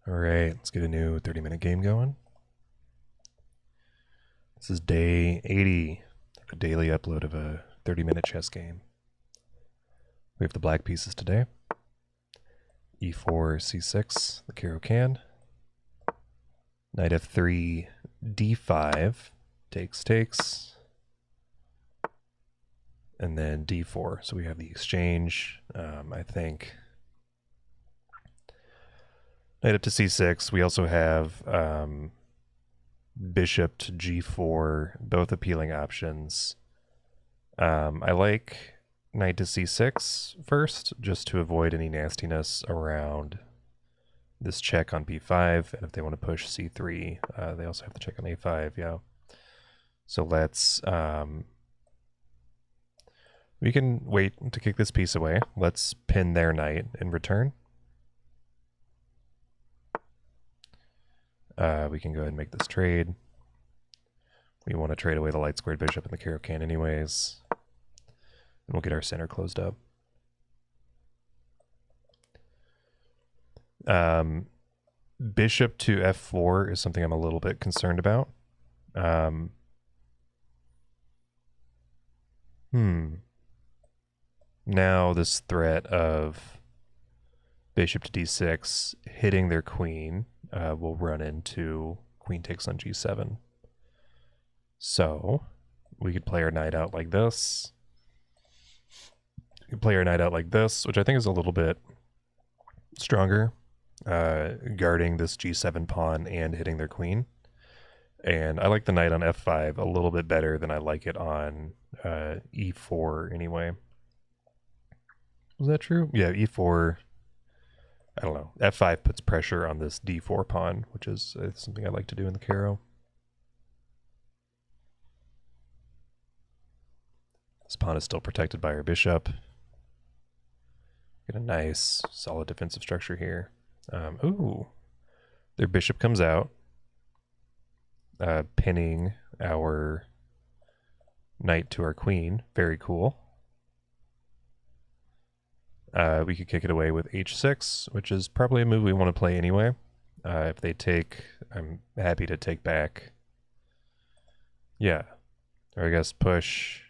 All right, let's get a new 30-minute game going. This is day 80 of a daily upload of a 30-minute chess game. We have the black pieces today. E4, C6, the caro-kann. Knight F3, D5, takes. And then D4. So we have the exchange. I think knight up to C6. We also have bishop to G4, both appealing options. I like knight to C6 first, just to avoid any nastiness around this check on B5. And if they want to push C3, they also have to check on A5, yeah. So let's, we can wait to kick this piece away. Let's pin their knight in return. We can go ahead and make this trade. We want to trade away the light squared bishop and the caro-kann anyways. And we'll get our center closed up. Bishop to F4 is something I'm a little bit concerned about. Now this threat of bishop to D6 hitting their queen will run into queen takes on G7. So we could play our knight out like this. We could play our knight out like this, which I think is a little bit stronger, guarding this G7 pawn and hitting their queen. And I like the knight on F5 a little bit better than I like it on E4 anyway. Was that true? Yeah, E4, I don't know. F5 puts pressure on this D4 pawn, which is something I like to do in the caro. This pawn is still protected by our bishop. Get a nice, solid defensive structure here. Ooh, their bishop comes out, pinning our knight to our queen. Very cool. We could kick it away with h6, which is probably a move we want to play anyway. If they take, I'm happy to take back. Yeah, or I guess push.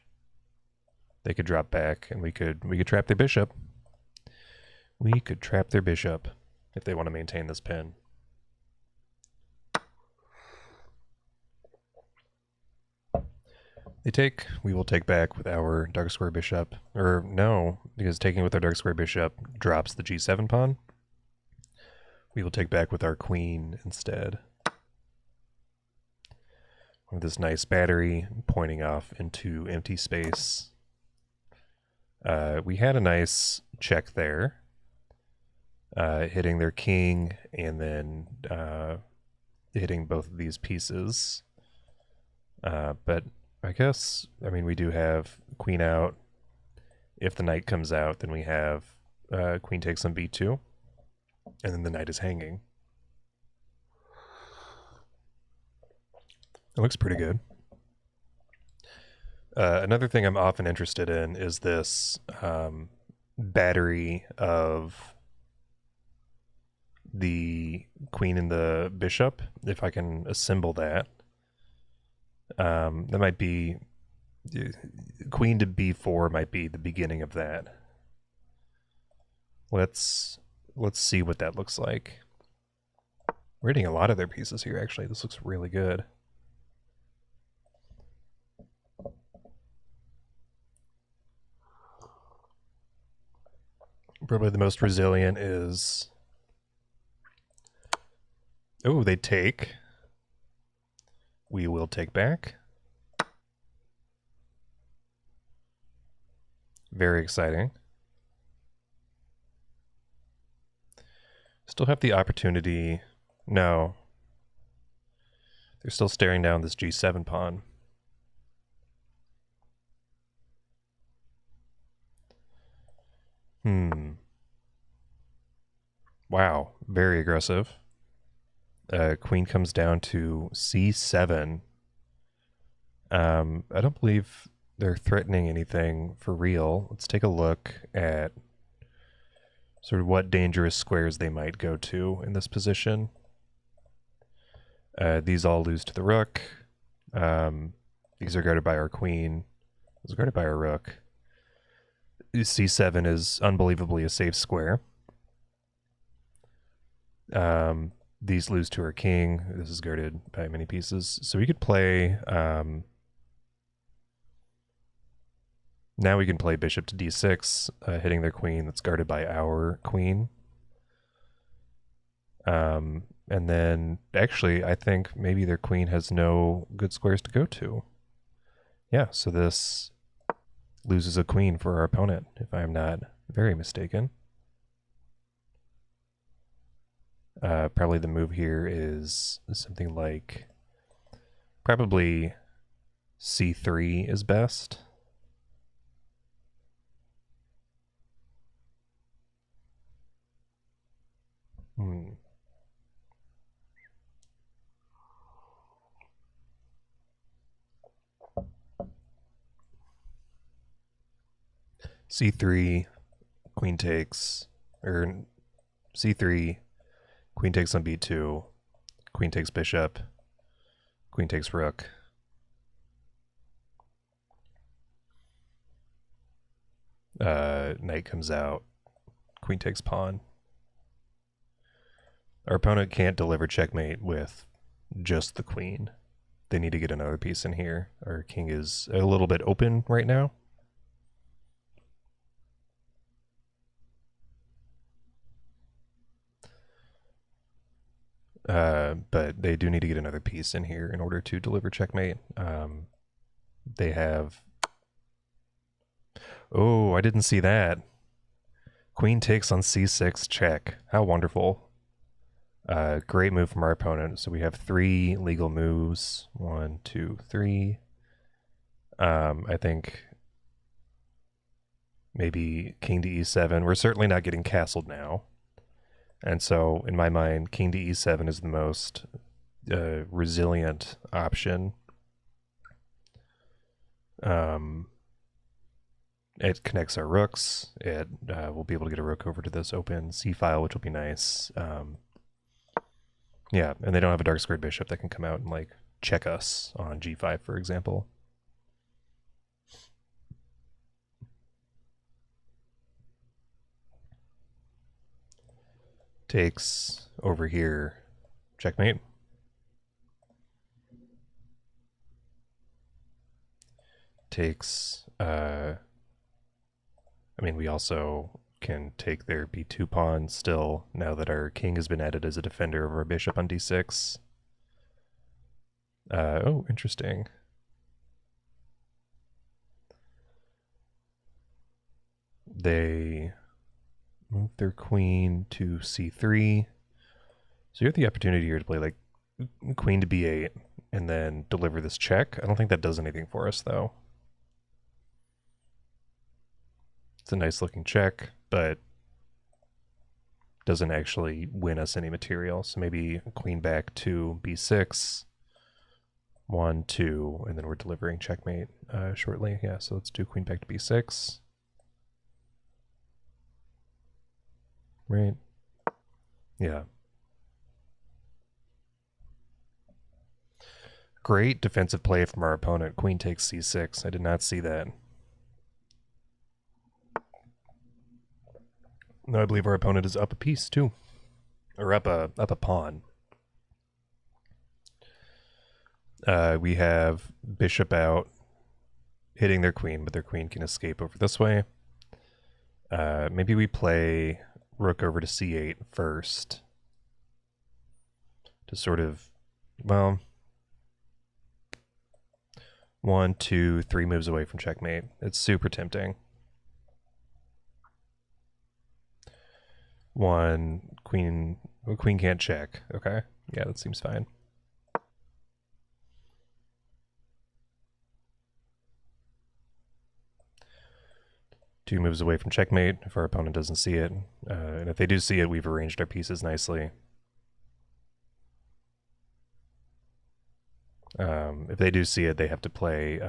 They could drop back, and we could trap their bishop. We could trap their bishop if they want to maintain this pin. They take, we will take back with our dark square bishop. Or no, because taking with our dark square bishop drops the G7 pawn. We will take back with our queen instead. With this nice battery pointing off into empty space. We had a nice check there, hitting their king and then hitting both of these pieces. But I guess, I mean, we do have queen out. If the knight comes out, then we have queen takes on b2, and then the knight is hanging. It looks pretty good. Another thing I'm often interested in is this battery of the queen and the bishop. If I can assemble that, that might be queen to b4 might be the beginning of that. Let's see what that looks like. We're hitting a lot of their pieces here, actually. This looks really good. Probably the most resilient is... Oh, they take. We will take back. Very exciting. Still have the opportunity. No. They're still staring down this G7 pawn. Wow, very aggressive. Queen comes down to C7. I don't believe they're threatening anything for real. Let's take a look at sort of what dangerous squares they might go to in this position. These all lose to the rook. These are guarded by our queen. These are guarded by our rook. C7 is unbelievably a safe square. These lose to our king. This is guarded by many pieces. So we could play... now we can play bishop to d6, hitting their queen that's guarded by our queen. And then, actually, I think maybe their queen has no good squares to go to. Yeah, so this loses a queen for our opponent, if I am not very mistaken. Probably the move here is something like... probably c3 is best. c3, queen takes, or c3, queen takes on b2, queen takes bishop, queen takes rook. Knight comes out, queen takes pawn. Our opponent can't deliver checkmate with just the queen. They need to get another piece in here. Our king is a little bit open right now. But they do need to get another piece in here in order to deliver checkmate. They have... Oh, I didn't see that. Queen takes on c6 check. How wonderful. Great move from our opponent. So we have 3 legal moves. 1, 2, 3. I think maybe king to e7. We're certainly not getting castled now. And so, in my mind, king to e7 is the most resilient option. It connects our rooks. It we'll be able to get a rook over to this open c file, which will be nice. Yeah, and they don't have a dark squared bishop that can come out and like check us on g5, for example. Takes over here, checkmate. Takes, I mean, we also can take their b2 pawn still, now that our king has been added as a defender over a bishop on d6. Oh, interesting. They move their queen to c3. So you have the opportunity here to play like queen to b8 and then deliver this check. I don't think that does anything for us, though. It's a nice looking check, but doesn't actually win us any material. So maybe queen back to b6, 1, 2, and then we're delivering checkmate shortly. Yeah, so let's do queen back to b6. Right. Yeah. Great defensive play from our opponent. Queen takes c6. I did not see that. No, I believe our opponent is up a piece too, or up a pawn. We have bishop out, hitting their queen, but their queen can escape over this way. Maybe we play rook over to c8 first to sort of, well, 1, 2, 3 moves away from checkmate. It's super tempting. 1, queen can't check. Okay, yeah, that seems fine. Two moves away from checkmate if our opponent doesn't see it. And if they do see it, we've arranged our pieces nicely. If they do see it, they have to play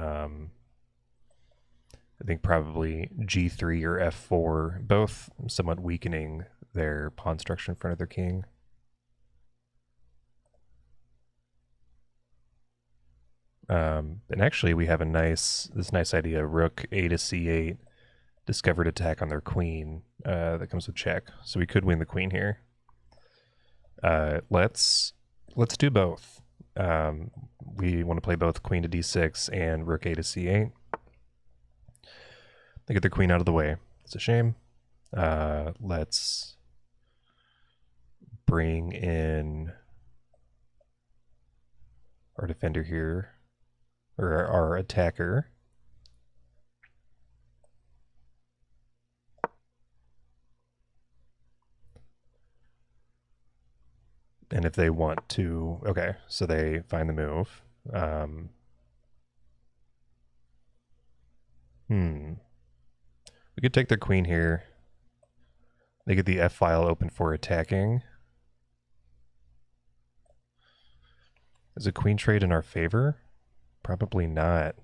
I think probably g3 or f4, both somewhat weakening their pawn structure in front of their king. And actually, we have this nice idea: rook a to c8, discovered attack on their queen. That comes with check, so we could win the queen here. Let's do both. We want to play both queen to d6 and rook a to c8. They get their queen out of the way. It's a shame. Let's bring in our defender here, or our attacker. And if they want to, okay, so they find the move. We could take their queen here. They get the F file open for attacking. Is a queen trade in our favor? Probably not.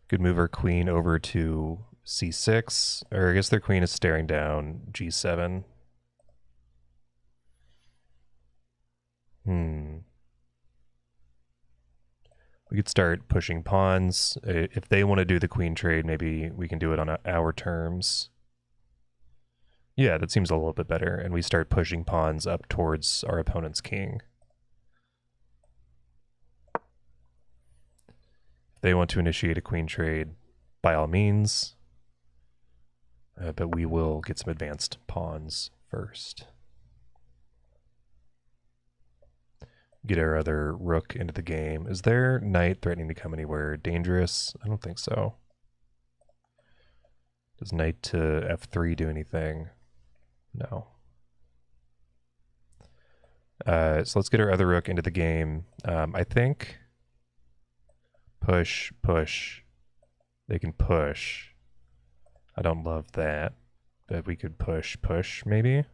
Could move our queen over to c6, or I guess their queen is staring down g7. We could start pushing pawns. If they want to do the queen trade, maybe we can do it on our terms. Yeah, that seems a little bit better. And we start pushing pawns up towards our opponent's king. If they want to initiate a queen trade, by all means. But we will get some advanced pawns first. Get our other rook into the game. Is their knight threatening to come anywhere dangerous? I don't think so. Does knight to f3 do anything? No. So let's get our other rook into the game. I think push. They can push. I don't love that, but we could push maybe.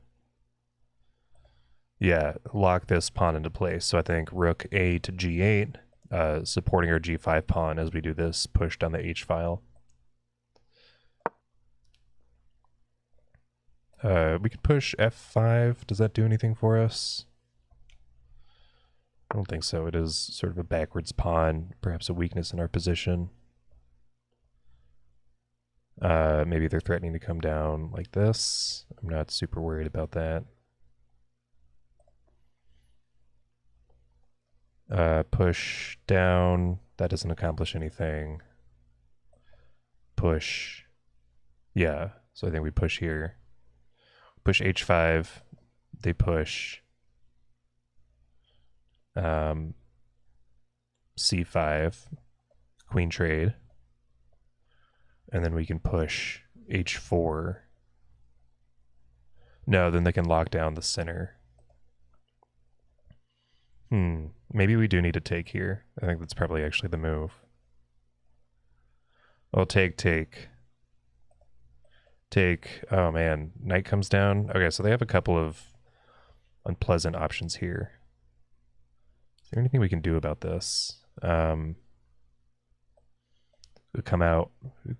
Yeah, lock this pawn into place. So I think rook a to g8, supporting our g5 pawn as we do this push down the h file. We could push f5. Does that do anything for us? I don't think so. It is sort of a backwards pawn, perhaps a weakness in our position. Maybe they're threatening to come down like this. I'm not super worried about that. Push down. That doesn't accomplish anything. Push. Yeah, so I think we push here. Push h5. They push. c5. Queen trade. And then we can push h4. No, then they can lock down the center. Maybe we do need to take here. I think that's probably actually the move. Oh, take. Oh man, knight comes down. Okay, so they have a couple of unpleasant options here. Is there anything we can do about this? We come out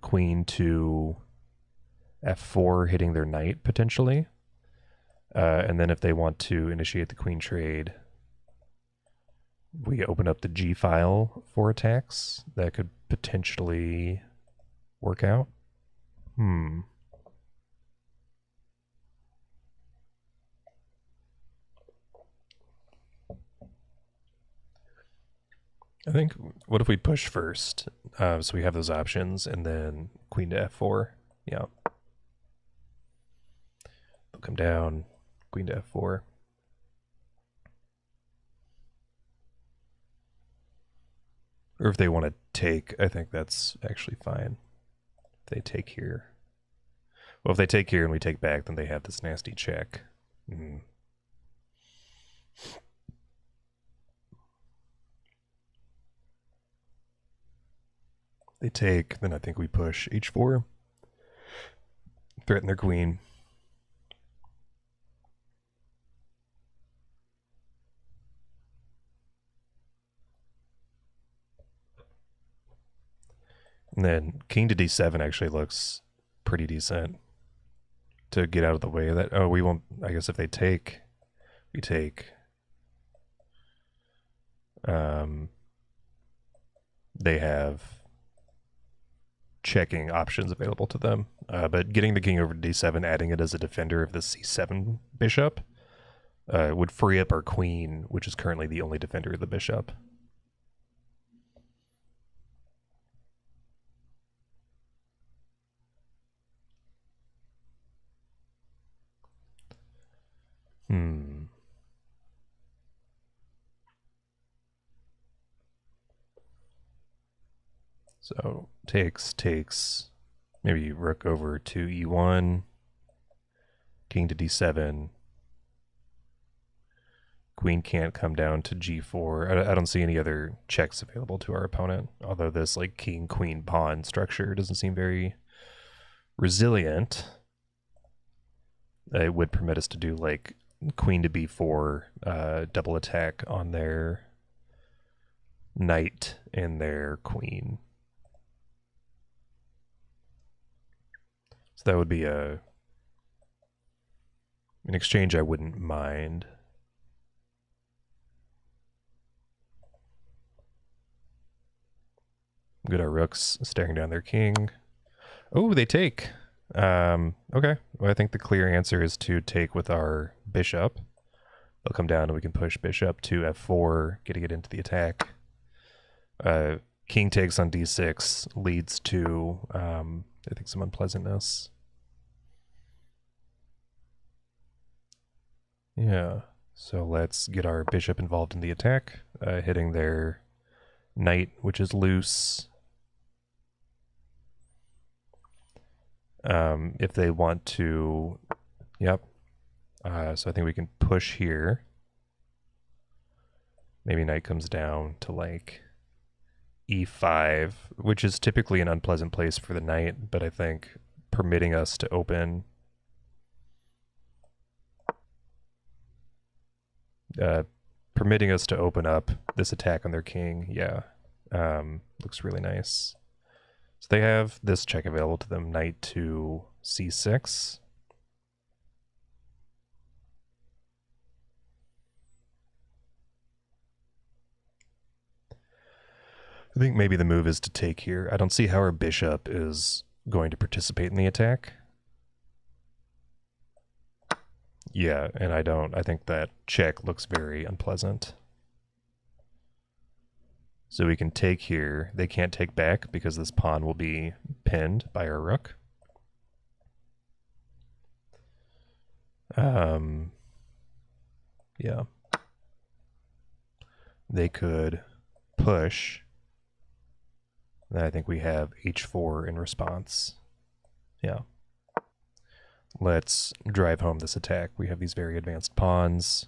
queen to f4, hitting their knight potentially. And then if they want to initiate the queen trade, we open up the G file for attacks. That could potentially work out. I think, what if we push first? So we have those options, and then queen to f4. Yeah. They'll come down, queen to f4. Or if they want to take, I think that's actually fine. If they take here. Well, if they take here and we take back, then they have this nasty check. They take, then I think we push h4. Threaten their queen. And then king to d7 actually looks pretty decent to get out of the way of that. Oh, we won't. I guess if they take, we take. They have checking options available to them. But getting the king over to d7, adding it as a defender of the c7 bishop, would free up our queen, which is currently the only defender of the bishop. So takes, maybe rook over to e1, king to d7. Queen can't come down to g4. I don't see any other checks available to our opponent, although this like king, queen, pawn structure doesn't seem very resilient. It would permit us to do like queen to b4, double attack on their knight and their queen. So that would be an exchange I wouldn't mind. Good, our rooks staring down their king. Oh, they take. Okay. Well, I think the clear answer is to take with our bishop. They'll come down and we can push bishop to f4, getting it into the attack. King takes on d6 leads to, I think, some unpleasantness. Yeah. So let's get our bishop involved in the attack, hitting their knight, which is loose. If they want to, yep. So I think we can push here. Maybe knight comes down to like e5, which is typically an unpleasant place for the knight, but I think permitting us to open up this attack on their king, yeah, looks really nice. So they have this check available to them, knight to c6. I think maybe the move is to take here. I don't see how our bishop is going to participate in the attack. Yeah, and I think that check looks very unpleasant. So we can take here. They can't take back because this pawn will be pinned by our rook. Yeah. They could push. Then I think we have h4 in response. Yeah. Let's drive home this attack. We have these very advanced pawns.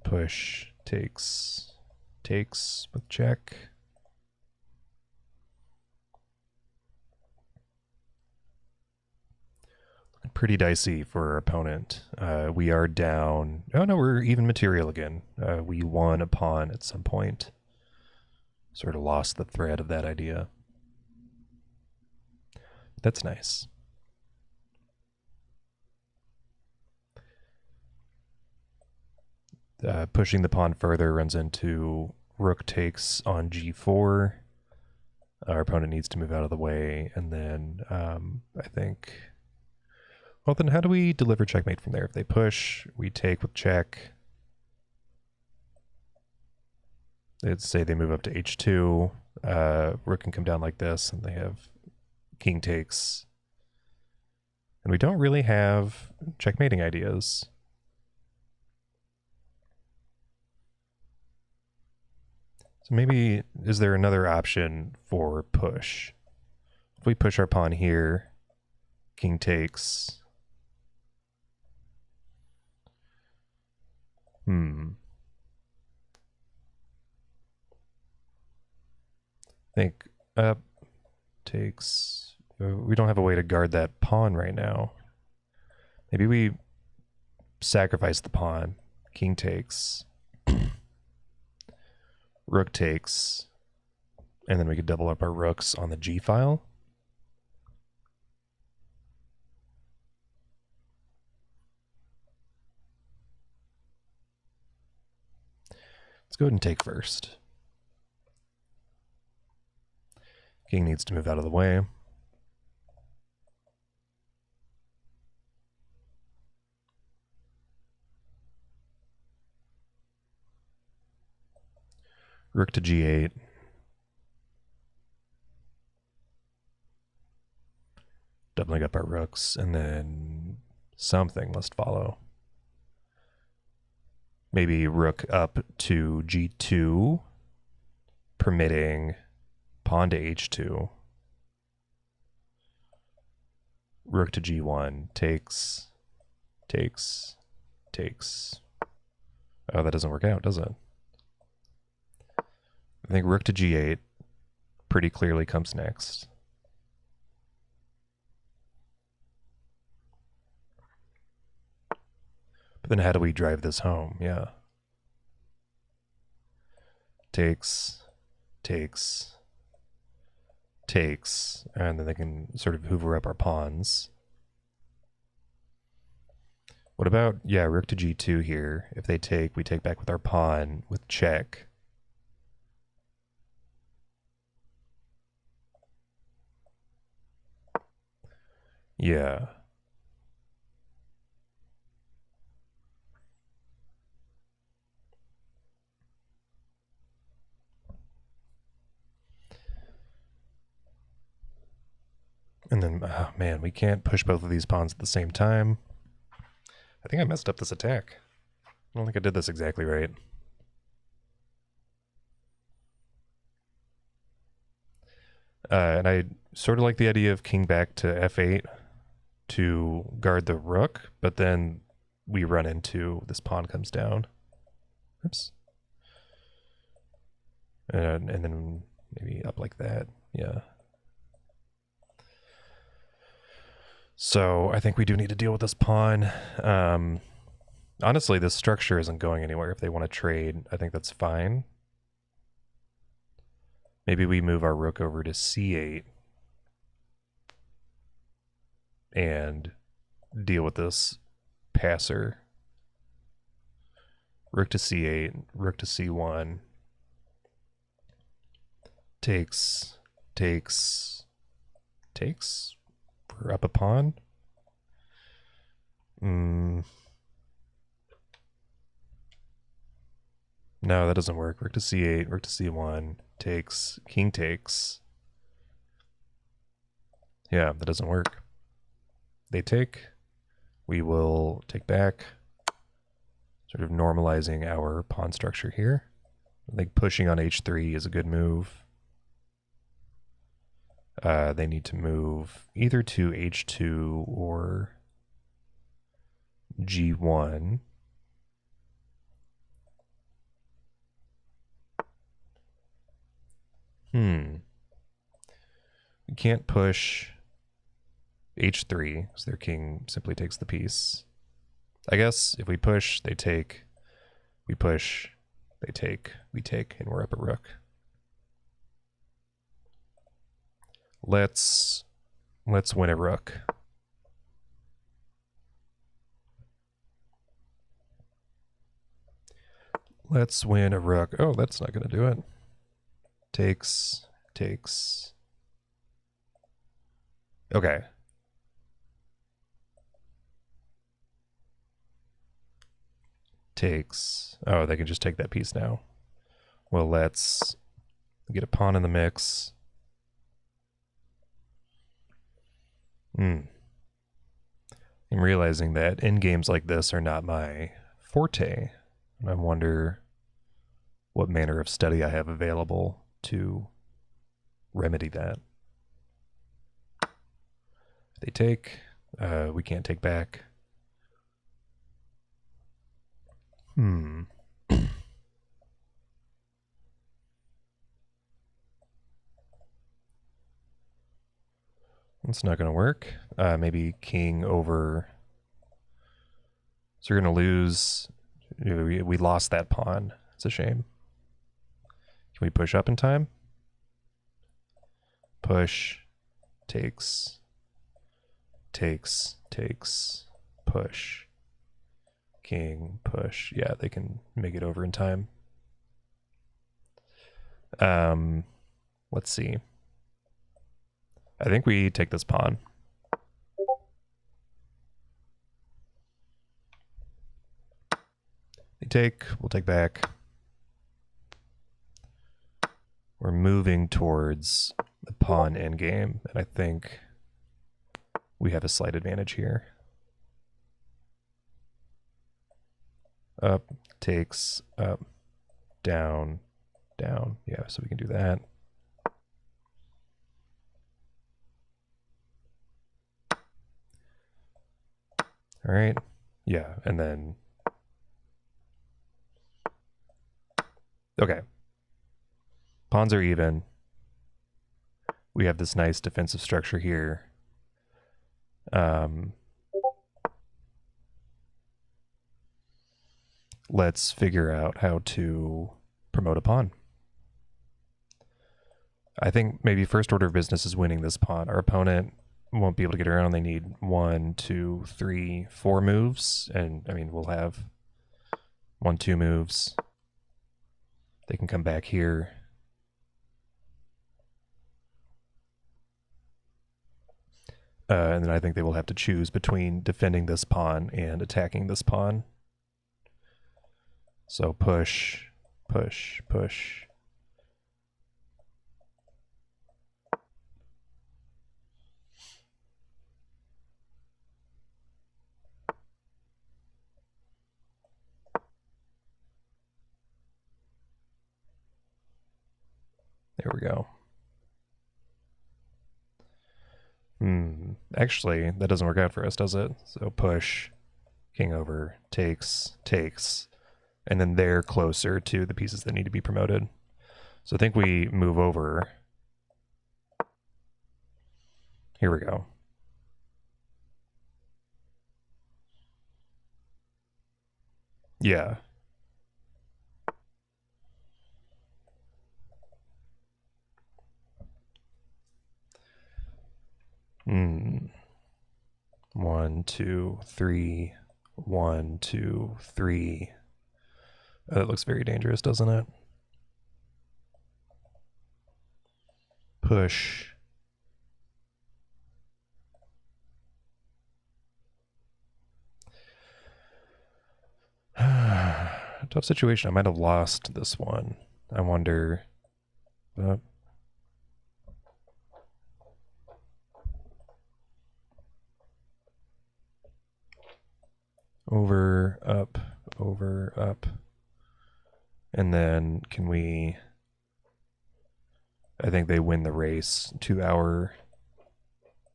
Push takes with check. Looking pretty dicey for our opponent. We are down. Oh no, we're even material again. We won a pawn at some point. Sort of lost the thread of that idea. That's nice. Pushing the pawn further runs into rook takes on g4. Our opponent needs to move out of the way, and then I think... Well, then how do we deliver checkmate from there? If they push, we take with check. Let's say they move up to h2. Rook can come down like this, and they have king takes. And we don't really have checkmating ideas. So maybe, is there another option for push? If we push our pawn here, king takes. I think up takes. We don't have a way to guard that pawn right now. Maybe we sacrifice the pawn. King takes. Rook takes. And then we could double up our rooks on the G file. Let's go ahead and take first. King needs to move out of the way. Rook to G8. Doubling up our rooks, and then something must follow. Maybe rook up to G2, permitting pawn to H2. Rook to G1, takes. Oh, that doesn't work out, does it? I think rook to G8 pretty clearly comes next. But then how do we drive this home? Yeah. Takes, and then they can sort of hoover up our pawns. What about, yeah, rook to G2 here. If they take, we take back with our pawn with check. Yeah. And then, oh man, we can't push both of these pawns at the same time. I think I messed up this attack. I don't think I did this exactly right. And I sort of like the idea of king back to f8 to guard the rook, but then we run into this pawn comes down. Oops. And then maybe up like that. Yeah. So I think we do need to deal with this pawn. Honestly, this structure isn't going anywhere. If they want to trade, I think that's fine. Maybe we move our rook over to c8 and deal with this passer. Rook to c8, rook to c1. Takes. We're up a pawn. No, that doesn't work. Rook to c8, rook to c1, takes, king takes. Yeah, that doesn't work. They take. We will take back. Sort of normalizing our pawn structure here. I think pushing on h3 is a good move. They need to move either to h2 or g1. We can't push h3 because their king simply takes the piece. I guess if we push, they take. We push, they take. We take, and we're up a rook. Let's win a rook. Let's win a rook. Oh, that's not going to do it. Takes. Okay. Takes. Oh, they can just take that piece now. Well, let's get a pawn in the mix. I'm realizing that endgames like this are not my forte. And I wonder what manner of study I have available to remedy that. If they take, we can't take back. That's not going to work. Maybe king over So we're going to lose. We lost that pawn. It's a shame. Can we push up in time? Push, takes, push, king, push. Yeah, they can make it over in time. Let's see. I think we take this pawn. They take, we'll take back. We're moving towards the pawn endgame, and I think we have a slight advantage here. Up, takes, up, down, down. Yeah, so we can do that. All right. Yeah, and then... Okay. Pawns are even. We have this nice defensive structure here. Let's figure out how to promote a pawn. I think maybe first order of business is winning this pawn. Our opponent won't be able to get around. They need 1, 2, 3, 4 moves. And I mean, we'll have 1, 2 moves. They can come back here. And then I think they will have to choose between defending this pawn and attacking this pawn. So push, push, push. There we go. Actually, that doesn't work out for us, does it? So push, king over, takes, and then they're closer to the pieces that need to be promoted. So I think we move over. Here we go. Yeah. Hmm. 1, 2, 3. 1, 2, 3. That looks very dangerous, doesn't it? Push. Tough situation. I might have lost this one. I wonder. Over, up, over, up. And then can we... I think they win the race to our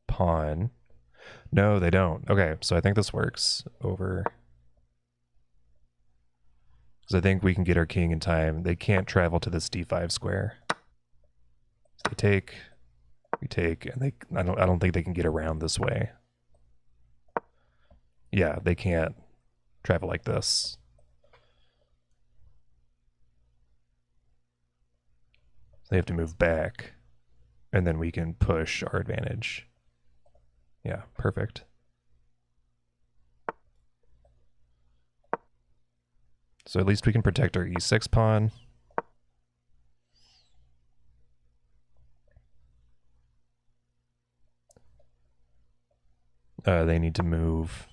pawn. No, they don't. Okay, so I think this works. Over. Because I think we can get our king in time. They can't travel to this d5 square. They take, we take, and I don't think they can get around this way. Yeah, they can't travel like this. They have to move back, and then we can push our advantage. Yeah, perfect. So at least we can protect our e6 pawn. They need to move.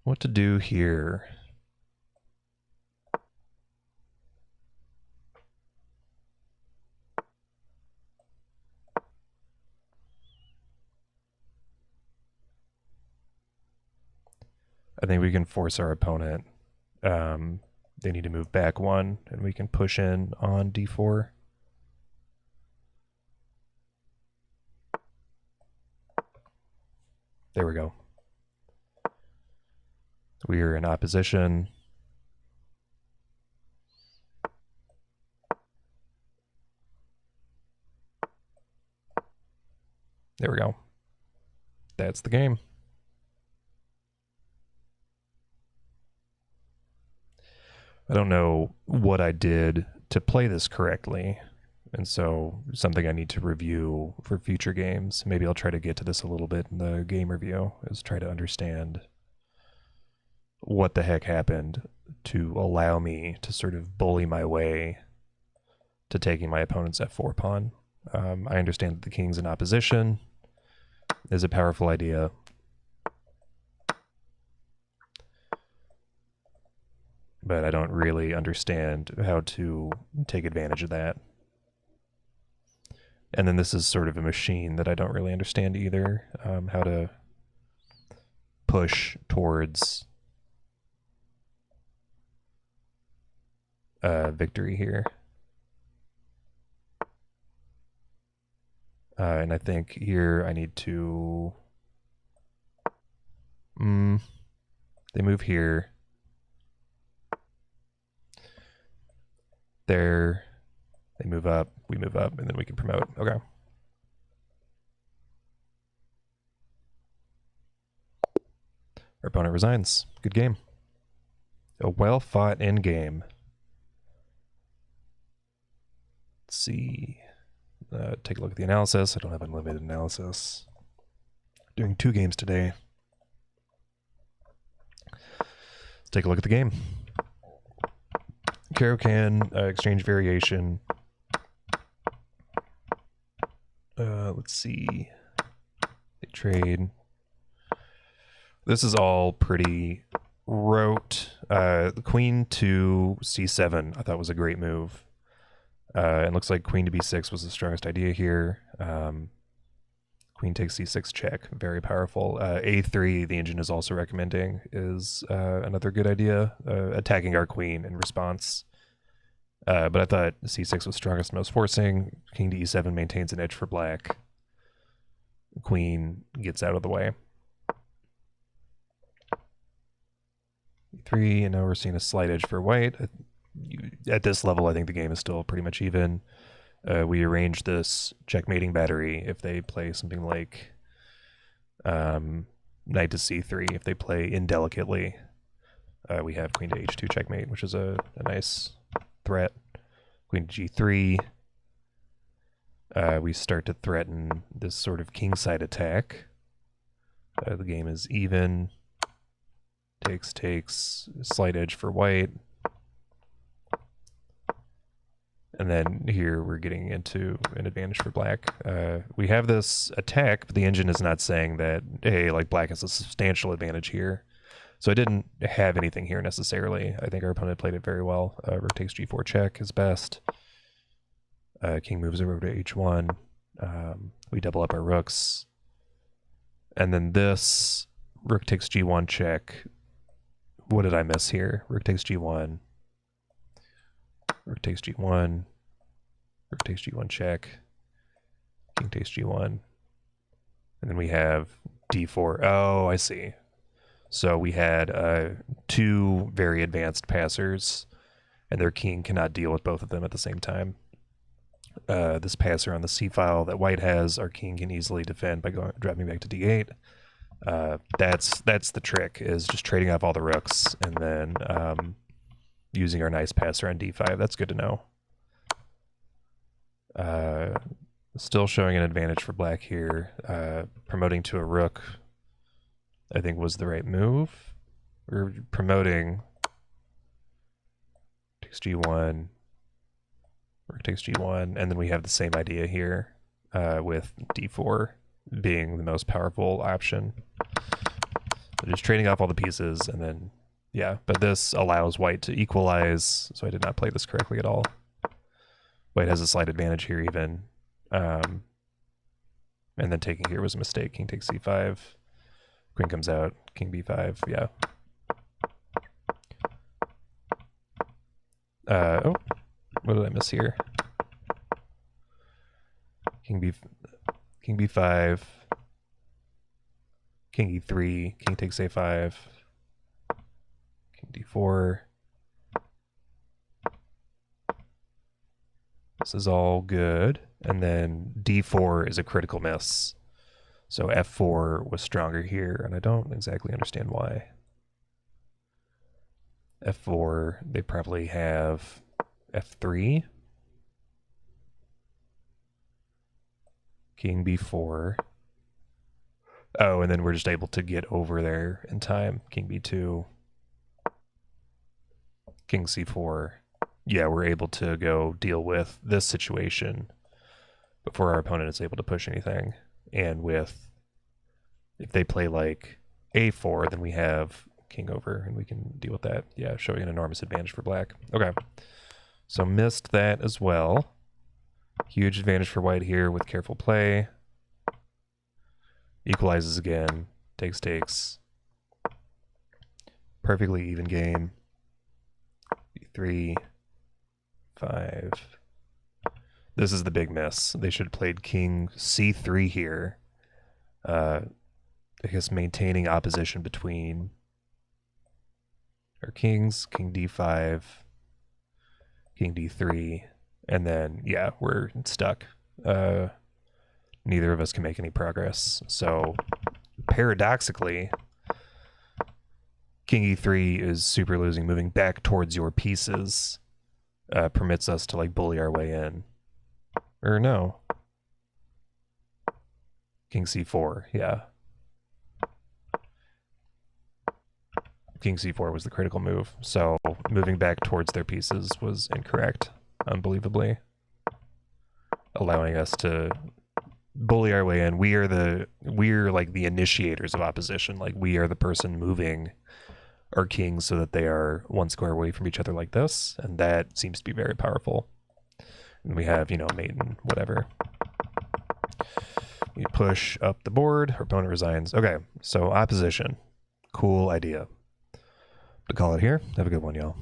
What to do here? I think we can force our opponent. They need to move back 1, and we can push in on d4. There we go. We are in opposition. There we go. That's the game. I don't know what I did to play this correctly. And so something I need to review for future games. Maybe I'll try to get to this a little bit in the game review, is try to understand what the heck happened to allow me to sort of bully my way to taking my opponent's f4 pawn. I understand that the king's in opposition is a powerful idea. But I don't really understand how to take advantage of that. And then this is sort of a machine that I don't really understand either, how to push towards victory here. And I think here I need to... they move here. There. They move up, we move up, and then we can promote. Okay. Our opponent resigns. Good game. A well-fought endgame. Let's see. Take a look at the analysis. I don't have unlimited analysis. Doing 2 games today. Let's take a look at the game. Caro-kann, exchange variation. Let's see. They trade. This is all pretty rote. Queen to c7 I thought was a great move. And looks like queen to b6 was the strongest idea here. Queen takes c6 check, very powerful. a3, the engine is also recommending, is another good idea, attacking our queen in response. But I thought c6 was strongest, most forcing. King to e7 maintains an edge for black. Queen gets out of the way. e3, and now we're seeing a slight edge for white. At this level, I think the game is still pretty much even. We arrange this checkmating battery if they play something like knight to c3. If they play indelicately, we have queen to h2 checkmate, which is a nice threat. Queen to g3. We start to threaten this sort of kingside attack. The game is even. Takes, slight edge for white. And then here we're getting into an advantage for black. We have this attack, but the engine is not saying that, hey, like black has a substantial advantage here. So I didn't have anything here necessarily. I think our opponent played it very well. Rook takes g4 check is best. King moves over to h1. We double up our rooks. And then this, rook takes g1 check. What did I miss here? Rook takes g1. Rook takes g1. Rook takes g1 check. King takes g1. And then we have d4. Oh, I see. So we had 2 very advanced passers, and their king cannot deal with both of them at the same time. This passer on the c file that white has, our king can easily defend by dropping back to d8. That's the trick, is just trading off all the rooks and then using our nice passer on d5. That's good to know. Still showing an advantage for black here. Promoting to a rook, I think, was the right move. We're promoting. Takes g1. Rook takes g1, and then we have the same idea here, with d4 being the most powerful option. So just trading off all the pieces, and then, yeah, but this allows white to equalize, so I did not play this correctly at all. White has a slight advantage here even. And then taking here was a mistake. King takes c5. Queen comes out. King b5, yeah. Oh, what did I miss here? King b5. King e3. King takes a5. King d4. This is all good. And then d4 is a critical miss. So f4 was stronger here, and I don't exactly understand why. F4, they probably have F3. King B4. Oh, and then we're just able to get over there in time. King B2. King C4. Yeah, we're able to go deal with this situation before our opponent is able to push anything. And with, if they play like A4, then we have king over and we can deal with that. Yeah, showing an enormous advantage for black. Okay, so missed that as well. Huge advantage for white here with careful play. Equalizes again, takes. Perfectly even game. 3, 5. This is the big miss. They should have played king C3 here. I guess maintaining opposition between our kings, king D5, king D3, and then, yeah, we're stuck. Neither of us can make any progress. So, paradoxically, king E3 is super losing. Moving back towards your pieces permits us to, like, bully our way in. Or no. King C4, yeah. King C4 was the critical move. So moving back towards their pieces was incorrect, unbelievably. Allowing us to bully our way in. We're like the initiators of opposition. Like we are the person moving our kings so that they are one square away from each other like this, and that seems to be very powerful. And we have, mate and whatever. We push up the board, our opponent resigns. Okay, so opposition. Cool idea. To call it here. Have a good one, y'all.